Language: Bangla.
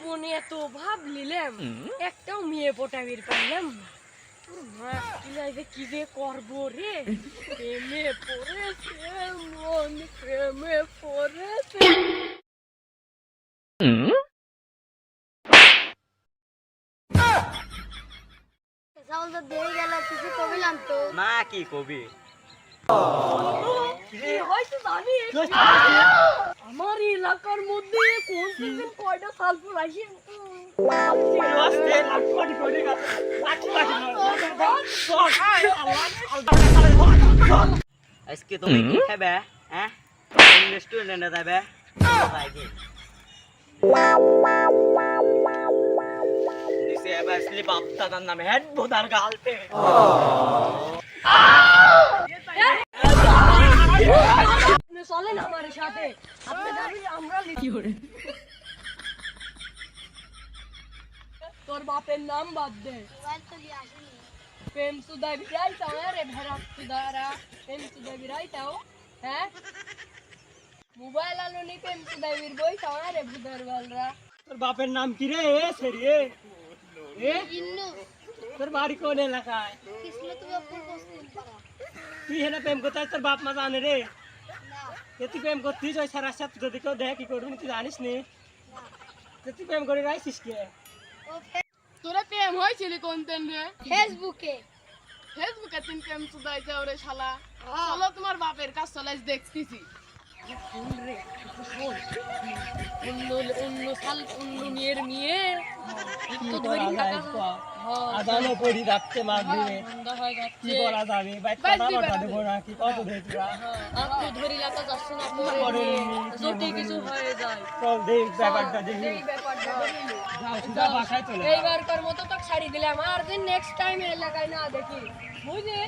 জীবনে এত ভাব নিলাম একটাও মেয়ে পটাবির পাইলাম না। কি যে করবো রে, প্রেমে পড়েছে মন, প্রেমে পড়েছে। না কি কবি কি হয়েছে জানিস? আমার এলাকার মধ্যে কোন সিজন কয়টা সালফুল আসে আজকে তুমি কি খাবে? হ্যাঁ, রেস্টুরেন্টে যাবে? নিচে এবার স্লিপ আপ দাদার নামে হেড বোদার গালতে চলেন আমার সাথে, আপনি যাবি আমরা লিখি করে। তোর বাপের নাম বাদ দে, প্রেম সুদা বিরাইতাও রে, ভেড়াত সুদারা প্রেম সুদা বিরাইতাও। হ্যাঁ, মোবাইল আলো নি প্রেম সুদা বির বই তাও রে বুদার বালরা। তোর বাপের নাম কি রে? এ সেরিয়ে এ তোর বাড়ি কোন এলাকায়? তুই হেনা প্রেম করতে তোর বাপ মা জানে রে? তুই প্রেম করতিস ওই সারা সাথে যদি কেউ দেখ কি করবি তুই জানিস নি? তুই প্রেম করে রাইছিস কে? তোরা প্রেম হয়েছিল কোন দিন রে? ফেসবুকে ফেসবুকে তিন প্রেম সুদাই যাও রে শালা। চলো তোমার বাপের কাজ চলাইস দেখতেছি। অন্য সাল অন্য মেয়ের মেয়ে তো ধরি থাকা আদানো পড়ি রাখতে মারবি ঠান্ডা হয়ে কি যাচ্ছে। করা যাবে বাইক কাটা মাটা দেবো না কি কত দেখরা আপনি ধরি লাগা যাচ্ছে না পরে পরে নি, যদি কিছু হয়ে যায়। চল দেখ ব্যাপারটা দেখি এই ব্যাপারটা দেখি। যাও সুদা বাসায় চলে এইবারকার মতো তো ছাড়ি দিলাম, আর দিন নেক্সট টাইম এলাকায় না দেখি বুঝলি।